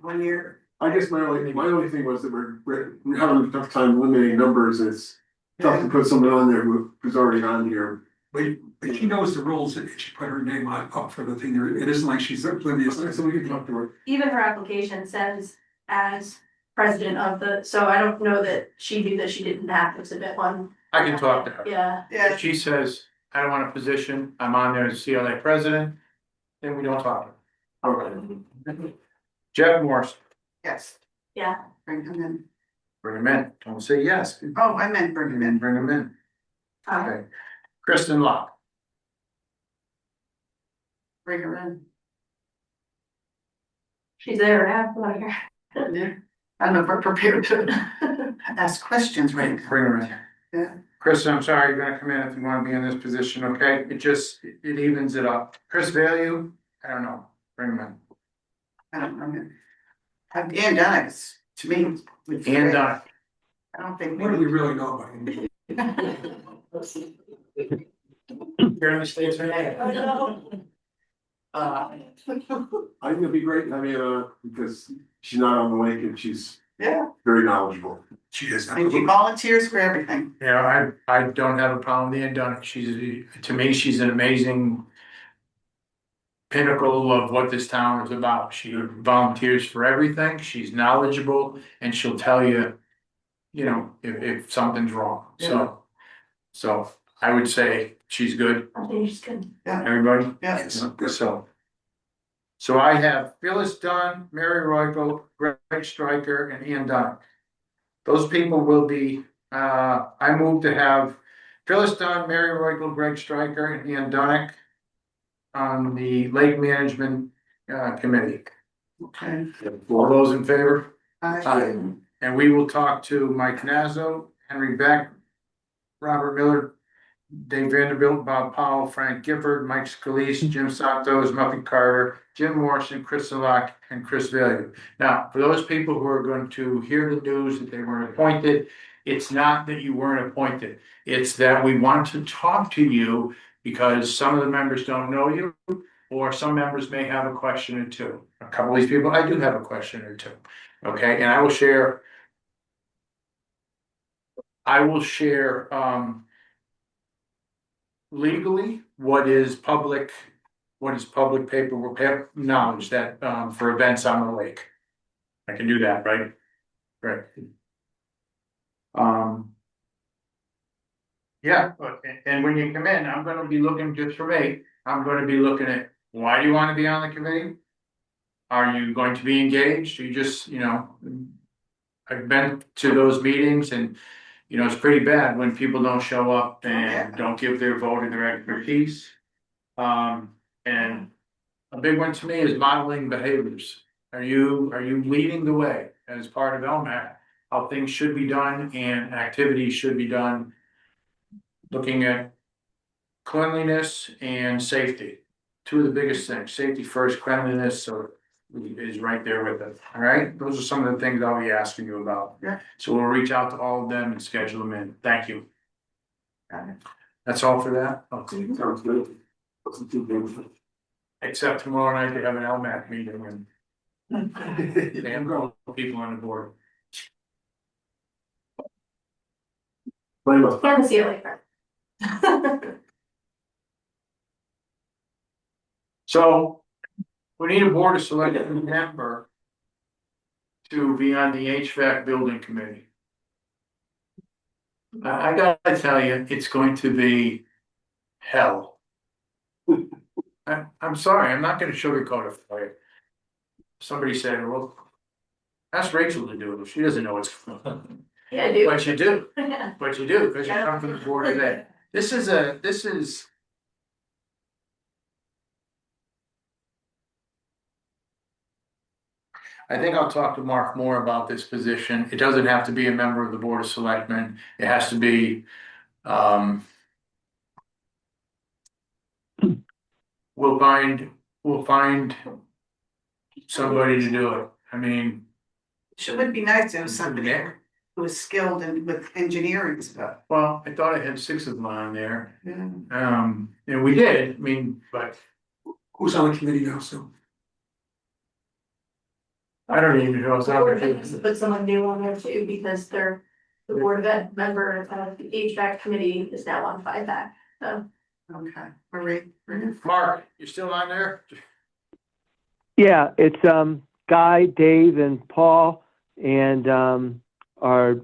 1 year, I guess my only thing was that we're having a tough time limiting numbers, it's tough to put someone on there who's already on here. But she knows the rules and she put her name on up for the thing there. It isn't like she's oblivious. So we can talk to her. Even her application says as president of the, so I don't know that she knew that she didn't have to submit one. I can talk to her. Yeah, yeah, If she says, I don't want a position, I'm on there as CLA president, then we don't talk to her. Jeff Morris, yes, yeah. bring him in. bring him in, don't say yes, Oh, I meant bring him in. bring him in. Um, Okay. Kristen Locke, Bring her in. she's there now, I'm here. Yeah. I don't know if we're prepared to ask questions right now. bring her in. Yeah. Kristen, I'm sorry, you're gonna come in if you wanna be in this position, okay? It evens it up. Chris Value, I don't know, bring him in. I don't know him. And Dennis, to me. it's And, great. I don't think. What do we really know about him? Here in the States, right? I think it'd be great having her because she's not on the lake and she's Yeah, very knowledgeable. She is. and she volunteers for everything. You know, I don't have a problem with Ann Dunn. To me, she's an amazing pinnacle of what this town is about. She volunteers for everything. She's knowledgeable and she'll tell you, you know, if something's wrong. So I would say she's good. I think she's good. Everybody? Yeah, So I have Phyllis Dunn, Mary Royko, Greg Stryker, and Ann Dunn. Those people will be, I move to have Phyllis Dunn, Mary Royko, Greg Stryker, and Ann Dunnick on the Lake Management Committee. okay. All those in favor? I, And we will talk to Mike Nazzo, Henry Beck, Robert Miller, Dave Vanderbilt, Bob Powell, Frank Gifford, Mike Scalise, Jim Santos, Muffy Carter, Jim Morrison, Chris Lock, and Chris Value. Now, for those people who are going to hear the news that they weren't appointed, it's not that you weren't appointed. It's that we want to talk to you because some of the members don't know you, or some members may have a question or two. A couple of these people, I do have a question or two. Okay, and I will share. Legally, what is public paperwork, knowledge that, for events on the lake. I can do that, right? Right. Yeah, and when you come in, I'm gonna be looking just for me, I'm gonna be looking at, why do you wanna be on the committee? Are you going to be engaged? You just, I've been to those meetings and, it's pretty bad when people don't show up and don't give their vote and their expertise. And a big one to me is modeling behaviors. Are you leading the way as part of LMAC, how things should be done and activities should be done? Looking at cleanliness and safety, two of the biggest things, safety first, cleanliness, is right there with it, all right? Those are some of the things I'll be asking you about. Yeah. So we'll reach out to all of them and schedule them in, thank you. Got it. That's all for that, okay, Sounds good. Wasn't too big. except tomorrow night they have an LMAC meeting and they have people on the board. Blame us. Can see it later. So, we need a board of selectmen member to be on the HVAC building committee. I gotta tell you, it's going to be hell. I'm sorry, I'm not gonna sugarcoat it for you. Somebody said, well, ask Rachel to do it, she doesn't know what's going on. Yeah, I do. But you do, Yeah. because you come from the board of ed. This is. I think I'll talk to Mark more about this position. It doesn't have to be a member of the Board of Selectmen. It has to be, we'll find somebody to do it. I mean, It would be nice to have somebody who is skilled with engineering stuff. well, I thought I had 6 of them on there. Yeah. And we did, I mean, but Who's on the committee now, so? I don't even know. It's Board not- of Ed has to put someone new on there too, because they're, the Board of Ed member of the HVAC committee is now on FIVAC, so. Okay, Marie. Mark, you still on there? Yeah, it's Guy, Dave, and Paul, and our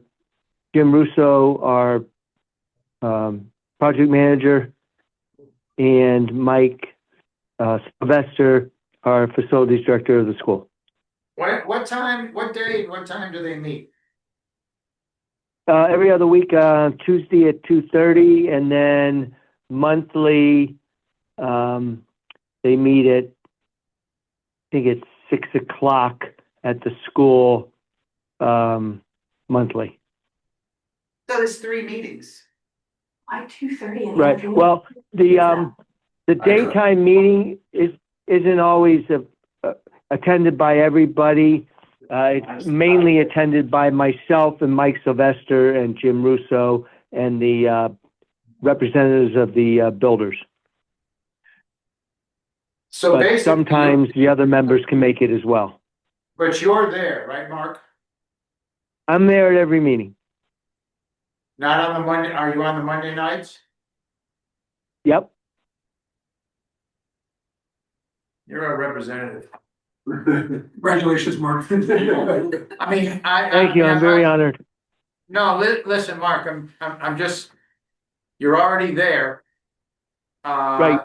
Jim Russo, our project manager, and Mike Sylvester, our facilities director of the school. What time, what day, what time do they meet? Every other week, Tuesday at 2:30, and then monthly, they meet at, I think it's 6 o'clock at the school, monthly. So there's 3 meetings. Why 2:30 in the Right. afternoon? Well, the daytime meeting isn't always attended by everybody. It's mainly attended by myself and Mike Sylvester and Jim Russo and the representatives of the builders. So But basically, sometimes the other members can make it as well. but you're there, right, Mark? I'm there at every meeting. Not on the Monday, are you on the Monday nights? Yep. You're a representative. Congratulations, Mark. I mean, Thank you. I'm very honored. No, listen, Mark, I'm just, you're already there. Right.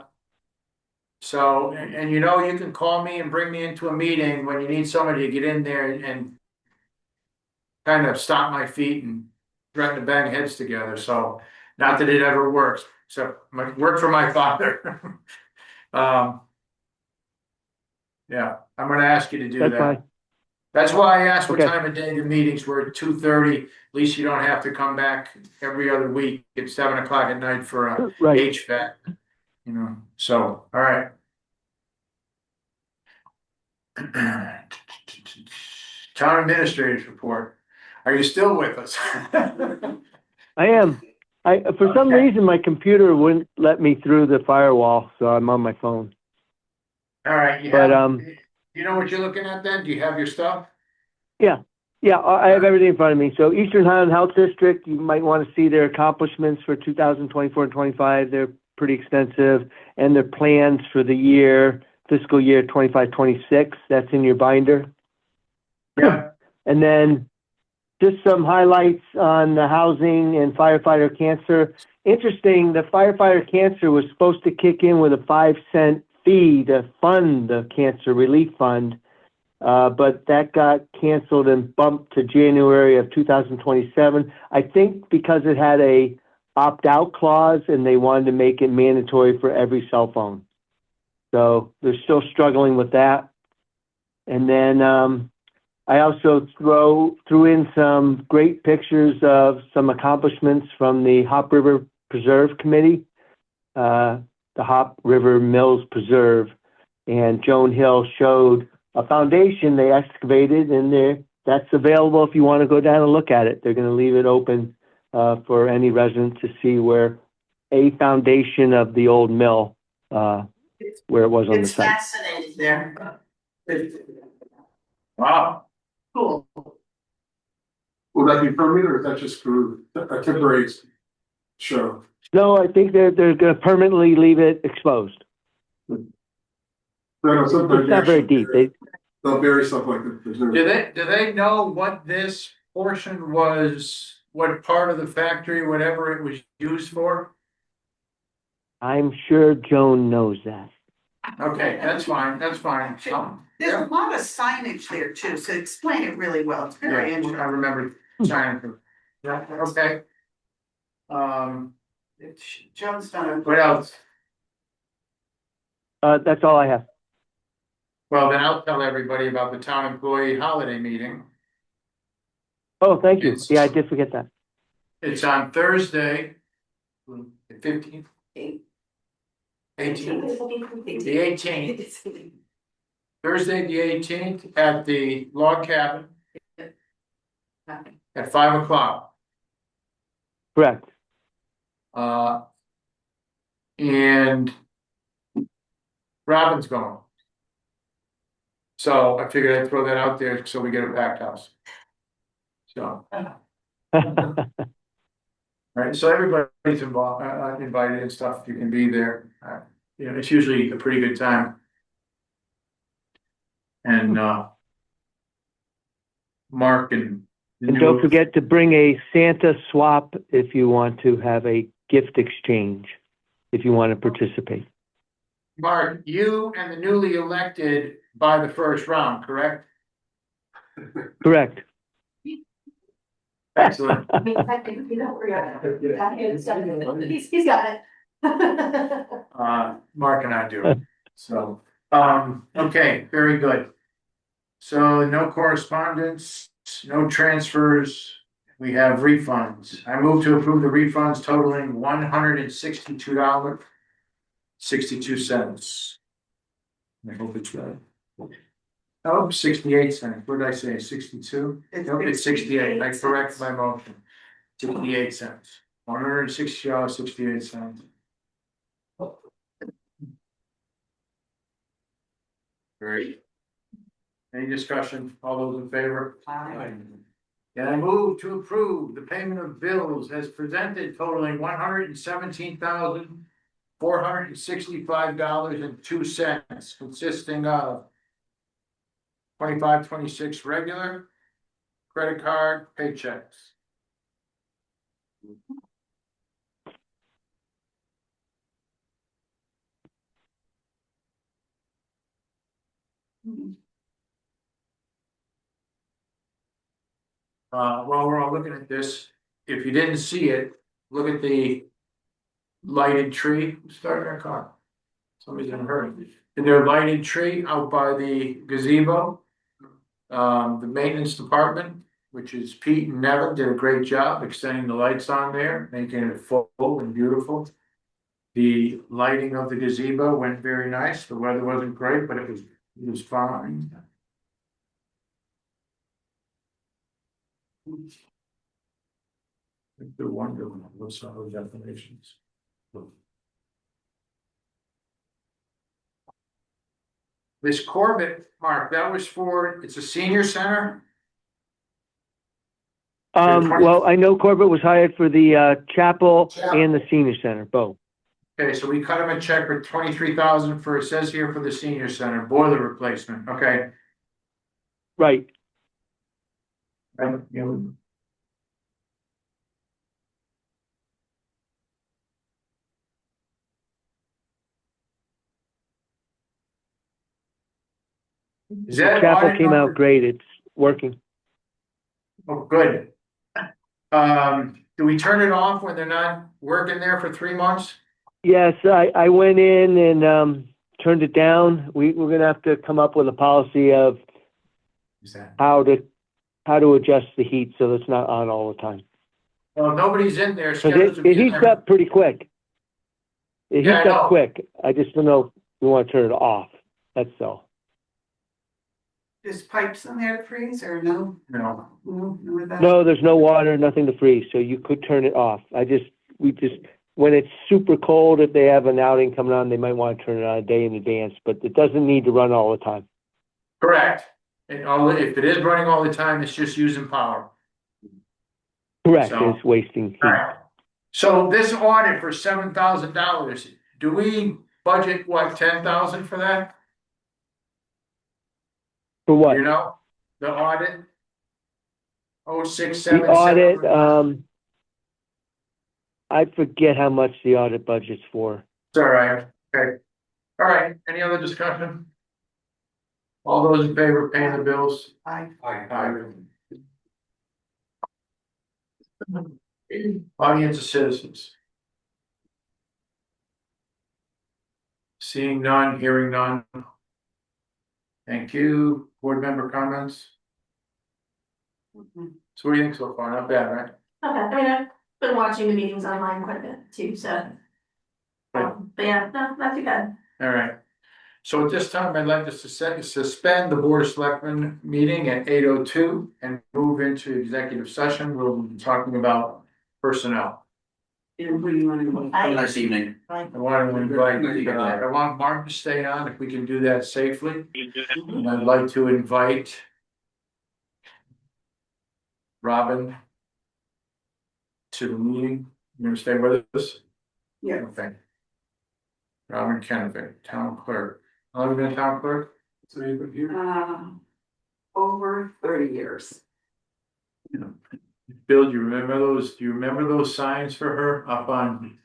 So, and you can call me and bring me into a meeting when you need somebody to get in there and kind of stomp my feet and threaten to bang heads together, so, not that it ever works, so, worked for my father. Yeah, I'm gonna ask you to do That's that. fine. That's why I asked what Okay. time of day the meetings were at 2:30, at least you don't have to come back every other week at 7 o'clock at night for a Right. HVAC. So, all right. Town administrator's report. Are you still with us? I am. For some Okay. reason, my computer wouldn't let me through the firewall, so I'm on my phone. All right, you know what you're looking at then? Do you have your stuff? Yeah, I have everything in front of me. So Eastern Highland Health District, you might want to see their accomplishments for 2024 and 25. They're pretty extensive, and their plans for the fiscal year 25, 26. That's in your binder. Yeah. And then just some highlights on the housing and firefighter cancer. Interesting, the firefighter cancer was supposed to kick in with a 5-cent fee to fund the cancer relief fund. But that got canceled and bumped to January of 2027. I think because it had a opt-out clause and they wanted to make it mandatory for every cell phone. So they're still struggling with that. And then I also threw in some great pictures of some accomplishments from the Hop River Preserve Committee, the Hop River Mills Preserve. And Joan Hill showed a foundation they excavated, and that's available if you want to go down and look at it. They're going to leave it open for any resident to see where a foundation of the old mill, where it was on the It's site. fascinating there. Wow. Cool. Will that be permanent or is that just for a temporary show? No, I think they're going to permanently leave it exposed. I know sometimes It's not very deep. they'll bury stuff like that. There's no- Do they know what this portion was, what part of the factory, whatever it was used for? I'm sure Joan knows that. Okay, that's fine, that's fine. There's Yeah, a lot of signage there too, so explain it really well. It's very yeah, I interesting. remember signing for. Yeah, okay. Joan's done a. What else? That's all I have. Well, then I'll tell everybody about the town employee holiday meeting. Oh, thank you. It's- Yeah, I did forget that. It's on Thursday, the 15th. 18th, the 18th, Thursday, the 18th, at the log cabin at 5 o'clock. Correct. And Robin's going. So I figured I'd throw that out there so we get a packed house. So, right, so everybody's involved, invited and stuff, if you can be there. You know, it's usually a pretty good time. And, Mark and. And don't forget to bring a Santa swap if you want to have a gift exchange, if you want to participate. Mark, you and the newly elected by the first round, correct? Correct. Excellent. I mean, technically, don't worry about it. He's got it. Mark and I do. So, okay, very good. So no correspondence, no transfers. We have refunds. I move to approve the refunds totaling $162.62. I hope it's right. Oh, 68 cents. What did I say? 62? Nope, it's 68. I correct my motion. 68 cents. $160.68. Great. Any discussion? All those in favor? And I move to approve the payment of bills as presented totaling $117,465.02, consisting of 25-26 regular, credit card, paychecks. While we're all looking at this, if you didn't see it, look at the lighted tree. Start our car. Somebody's gonna hurt. And their lighted tree out by the gazebo. The maintenance department, which is Pete and Nevin, did a great job extending the lights on there, making it full and beautiful. The lighting of the gazebo went very nice. The weather wasn't great, but it was fine. They're wonderful. What's some of the definitions? This Corbett, Mark, that was for, it's a senior center? Well, I know Corbett was hired for the chapel and the senior center, both. Okay, so we cut him a check for 23,000 for, it says here for the senior center, boiler replacement, okay? Right. And, you know, Is The that chapel audit came out number? great. It's working. Oh, good. Do we turn it off when they're not working there for 3 months? Yes, I went in and, turned it down. We're gonna have to come up with a policy of Is that? how to adjust the heat so it's not on all the time. Well, nobody's in there. Cause scheduled to it be in heats there. up pretty quick. It Yeah, I heats know. up quick. I just don't know if we wanna turn it off. That's all. There's pipes in there to freeze or no? No. No, none of that? No, there's no water, nothing to freeze, so you could turn it off. When it's super cold, if they have an outing coming on, they might want to turn it on a day in advance, but it doesn't need to run all the time. Correct. And if it is running all the time, it's just using power. Correct, So- it's wasting heat. Alright. So this audit for $7,000, do we budget, what, 10,000 for that? For what? You know, the audit? Oh, six, The seven, audit, seven. I forget how much the audit budget's for. It's all right, okay. All right, any other discussion? All those in favor of paying the bills? I, Aye. Audience of citizens. Seeing none, hearing none. Thank you. Board member comments? So what do you think so far? Not bad, right? Okay, I mean, I've been watching the meetings online quite a bit too, so. But yeah, no, not too bad. All right. So at this time, I'd like to suspend the Board of Selectmen meeting at 8:02 and move into executive session. We'll be talking about personnel. And who do you wanna go? Have a nice evening. I want to invite, I want Mark to stay on if we can do that safely. And I'd like to invite Robin to the meeting. You gonna stay with us? Yeah. Okay. Robin Kennevic, town clerk. How long have you been town clerk? So anybody here? over 30 years. Bill, do you remember those signs for her up on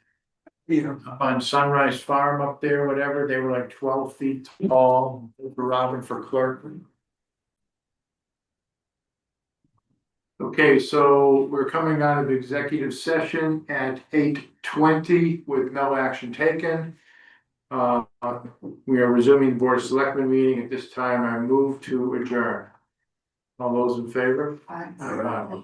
Sunrise Farm up there, whatever? They were like 12 feet tall for Robin for clerk. Okay, so we're coming out of executive session at 8:20 with no action taken. We are resuming the Board of Selectmen meeting. At this time, I move to adjourn. All those in favor? I. Aye.